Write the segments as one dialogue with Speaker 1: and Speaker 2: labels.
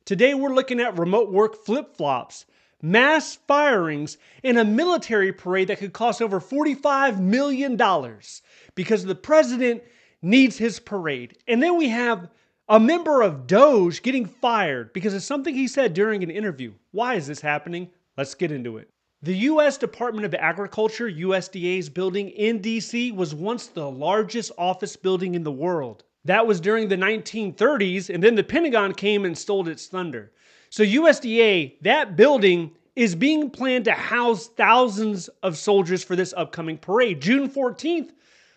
Speaker 1: Today we're looking at remote work flip-flops, mass firings, and a military parade that could cost over $45 million because the president needs his parade. And then we have a member of DOGE getting fired because of something he said during an interview. Why is this happening? Let's get into it. The U.S. Department of Agriculture, USDA's building in D.C. was once the largest office building in the world. That was during the 1930s, and then the Pentagon came and stole its thunder. So USDA, that building is being planned to house thousands of soldiers for this upcoming parade. June 14th,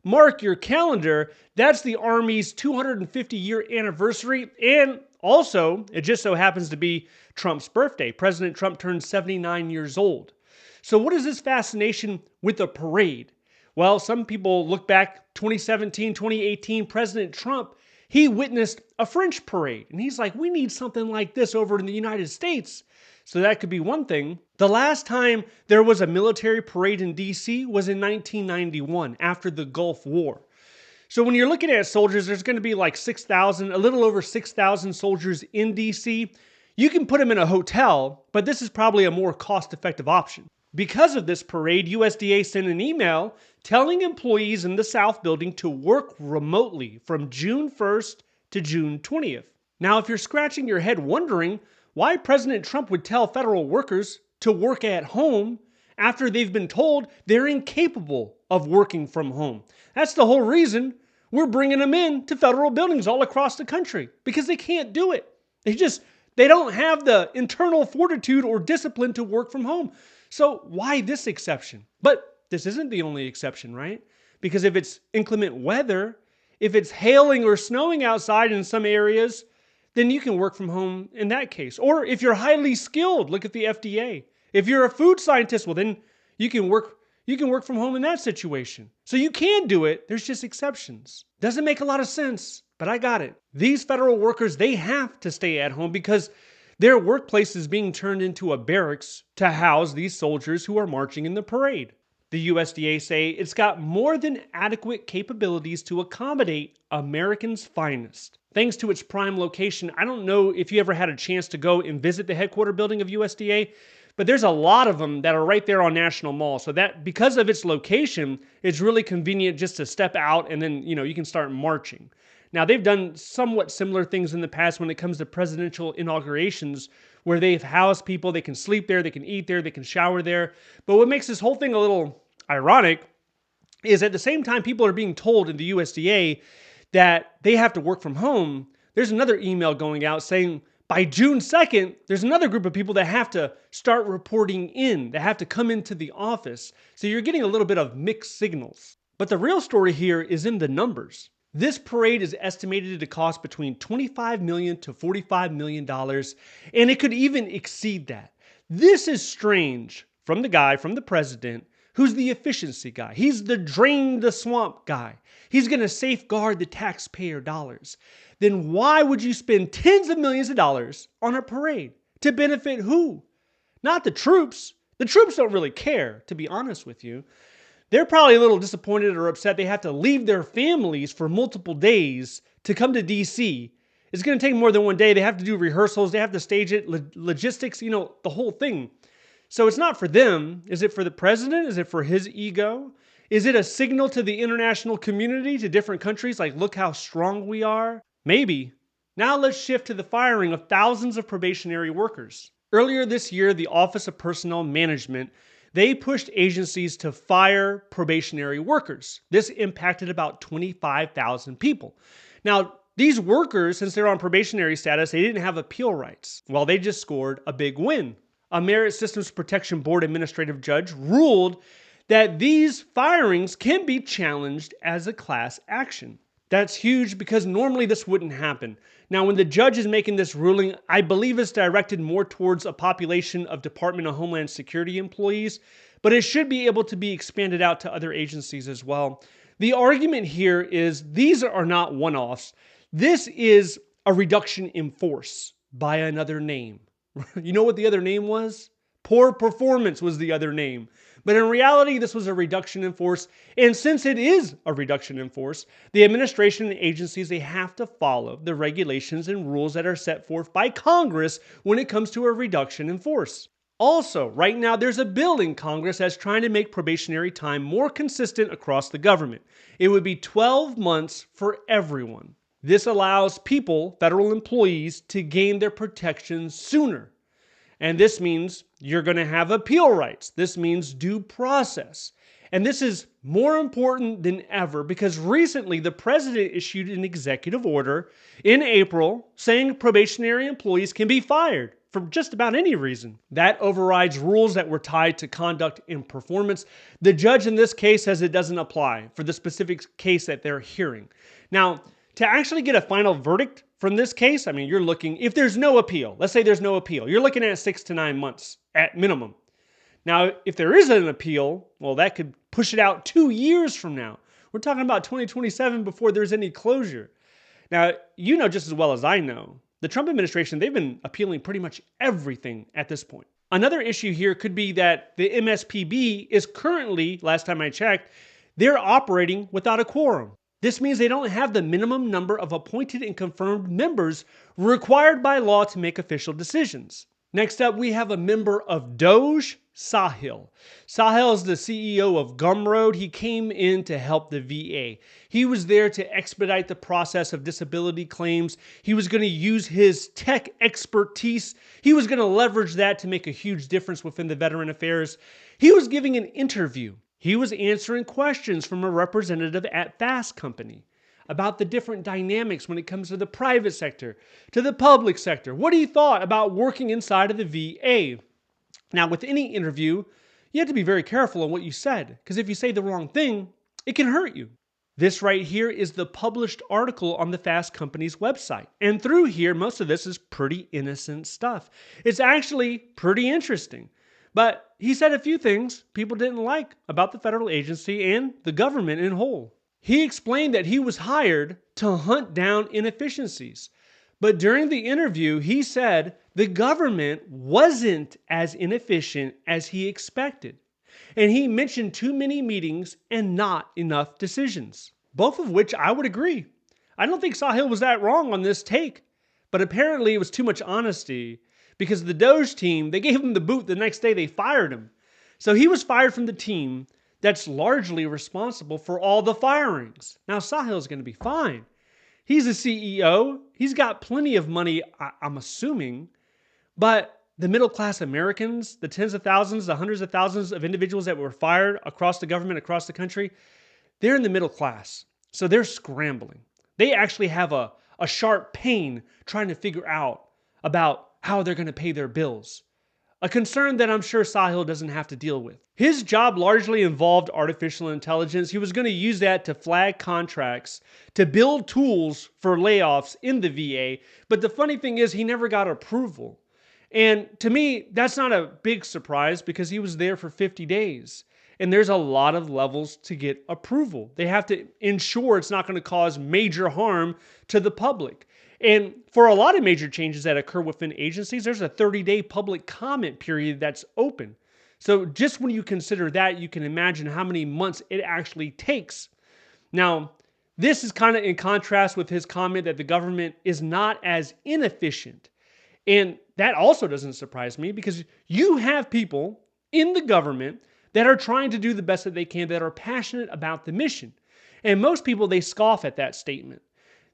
Speaker 1: mark your calendar, that's the Army's 250-year anniversary, and also, it just so happens to be Trump's birthday. President Trump turned 79 years old. So what is this fascination with the parade? Well, some people look back 2017, 2018, President Trump, he witnessed a French parade. And he's like, we need something like this over in the United States. So that could be one thing. The last time there was a military parade in DC was in 1991 after the Gulf War. So when you're looking at soldiers, there's going to be like 6,000, a little over 6,000 soldiers in DC. You can put them in a hotel, but this is probably a more cost-effective option. Because of this parade, USDA sent an email telling employees in the South Building to work remotely from June 1st to June 20th. Now, if you're scratching your head wondering why President Trump would tell federal workers to work at home after they've been told they're incapable of working from home, that's the whole reason we're bringing them in to federal buildings all across the country, because they can't do it. They don't have the internal fortitude or discipline to work from home. So why this exception? But this isn't the only exception, right? Because if it's inclement weather, if it's hailing or snowing outside in some areas, then you can work from home in that case. Or if you're highly skilled, look at the FDA. If you're a food scientist, well then you can work from home in that situation. So you can do it, there's just exceptions. Doesn't make a lot of sense, but I got it. These federal workers, they have to stay at home because their workplace is being turned into a barracks to house these soldiers who are marching in the parade. The USDA say it's got more than adequate capabilities to accommodate Americans' finest. Thanks to its prime location, I don't know if you ever had a chance to go and visit the headquarter building of USDA, but there's a lot of them that are right there on National Mall. So that because of its location, it's really convenient just to step out and then, you can start marching. Now, they've done somewhat similar things in the past when it comes to presidential inaugurations, where they've housed people, they can sleep there, they can eat there, they can shower there. But what makes this whole thing a little ironic is at the same time people are being told in the USDA that they have to work from home, there's another email going out saying by June 2nd, there's another group of people that have to start reporting in, that have to come into the office. So you're getting a little bit of mixed signals. But the real story here is in the numbers. This parade is estimated to cost between $25 million to $45 million, and it could even exceed that. This is strange from the president, who's the efficiency guy. He's the drain the swamp guy. He's going to safeguard the taxpayer dollars. Then why would you spend tens of millions of dollars on a parade? To benefit who? Not the troops. The troops don't really care, to be honest with you. They're probably a little disappointed or upset they have to leave their families for multiple days to come to DC. It's going to take more than one day. They have to do rehearsals. They have to stage it, logistics, the whole thing. So it's not for them. Is it for the president? Is it for his ego? Is it a signal to the international community, to different countries, like, look how strong we are? Maybe. Now let's shift to the firing of thousands of probationary workers. Earlier this year, the Office of Personnel Management, they pushed agencies to fire probationary workers. This impacted about 25,000 people. Now, these workers, since they're on probationary status, they didn't have appeal rights. Well, they just scored a big win. A Merit Systems Protection Board administrative judge ruled that these firings can be challenged as a class action. That's huge because normally this wouldn't happen. Now, when the judge is making this ruling, I believe it's directed more towards a population of Department of Homeland Security employees, but it should be able to be expanded out to other agencies as well. The argument here is these are not one-offs. This is a reduction in force by another name. You know what the other name was? Poor performance was the other name. But in reality, this was a reduction in force. And since it is a reduction in force, the administration and agencies, they have to follow the regulations and rules that are set forth by Congress when it comes to a reduction in force. Also, right now, there's a bill in Congress that's trying to make probationary time more consistent across the government. It would be 12 months for everyone. This allows people, federal employees, to gain their protections sooner. And this means you're going to have appeal rights. This means due process. And this is more important than ever because recently the president issued an executive order in April saying probationary employees can be fired for just about any reason. That overrides rules that were tied to conduct and performance. The judge in this case says it doesn't apply for the specific case that they're hearing. Now, to actually get a final verdict from this case, I mean, you're looking, if there's no appeal, let's say there's no appeal, you're looking at 6 to 9 months at minimum. Now, if there is an appeal, well, that could push it out 2 years from now. We're talking about 2027 before there's any closure. Now, you know just as well as I know, the Trump administration, they've been appealing pretty much everything at this point. Another issue here could be that the MSPB is currently, last time I checked, they're operating without a quorum. This means they don't have the minimum number of appointed and confirmed members required by law to make official decisions. Next up, we have a member of DOJ, Sahil. Sahil is the CEO of Gumroad. He came in to help the VA. He was there to expedite the process of disability claims. He was going to use his tech expertise. He was going to leverage that to make a huge difference within the Veteran Affairs. He was giving an interview. He was answering questions from a representative at Fast Company about the different dynamics when it comes to the private sector, to the public sector, what he thought about working inside of the VA. Now, with any interview, you have to be very careful on what you said, because if you say the wrong thing, it can hurt you. This right here is the published article on the Fast Company's website. And through here, most of this is pretty innocent stuff. It's actually pretty interesting. But he said a few things people didn't like about the federal agency and the government in whole. He explained that he was hired to hunt down inefficiencies. But during the interview, he said the government wasn't as inefficient as he expected. And he mentioned too many meetings and not enough decisions. Both of which I would agree. I don't think Sahil was that wrong on this take. But apparently it was too much honesty because the DOJ team, they gave him the boot the next day they fired him. So he was fired from the team that's largely responsible for all the firings. Now Sahil's going to be fine. He's a CEO. He's got plenty of money, I'm assuming. But the middle-class Americans, the tens of thousands, the hundreds of thousands of individuals that were fired across the government, across the country, they're in the middle class. So they're scrambling. They actually have a sharp pain trying to figure out about how they're going to pay their bills. A concern that I'm sure Sahil doesn't have to deal with. His job largely involved artificial intelligence. He was going to use that to flag contracts, to build tools for layoffs in the VA. But the funny thing is he never got approval. And to me, that's not a big surprise because he was there for 50 days. And there's a lot of levels to get approval. They have to ensure it's not going to cause major harm to the public. And for a lot of major changes that occur within agencies, there's a 30-day public comment period that's open. So just when you consider that, you can imagine how many months it actually takes. Now, this is kind of in contrast with his comment that the government is not as inefficient. And that also doesn't surprise me because you have people in the government that are trying to do the best that they can, that are passionate about the mission. And most people, they scoff at that statement.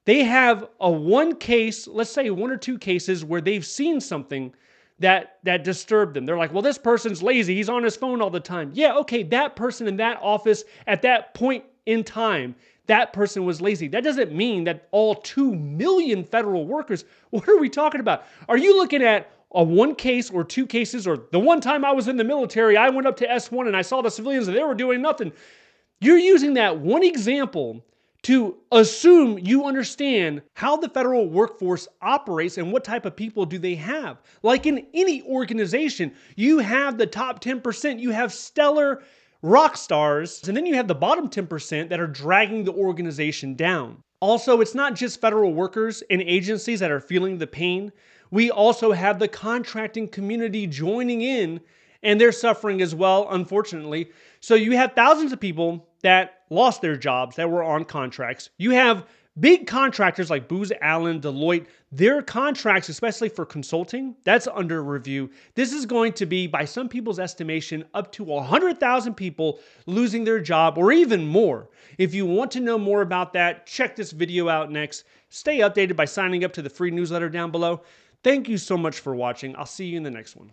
Speaker 1: They have a one case, let's say 1 or 2 cases where they've seen something that disturbed them. They're like, well, this person's lazy. He's on his phone all the time. Yeah, okay, that person in that office at that point in time, that person was lazy. That doesn't mean that all 2 million federal workers, what are we talking about? Are you looking at a 1 case or 2 cases, or the one time I was in the military, I went up to S1 and I saw the civilians and they were doing nothing? You're using that one example to assume you understand how the federal workforce operates and what type of people do they have. Like in any organization, you have the top 10%, you have stellar rock stars, and then you have the bottom 10% that are dragging the organization down. Also, it's not just federal workers and agencies that are feeling the pain. We also have the contracting community joining in and they're suffering as well, unfortunately. So you have thousands of people that lost their jobs that were on contracts. You have big contractors like Booz Allen, Deloitte, their contracts, especially for consulting, that's under review. This is going to be, by some people's estimation, up to 100,000 people losing their job or even more. If you want to know more about that, check this video out next. Stay updated by signing up to the free newsletter down below. Thank you so much for watching. I'll see you in the next one.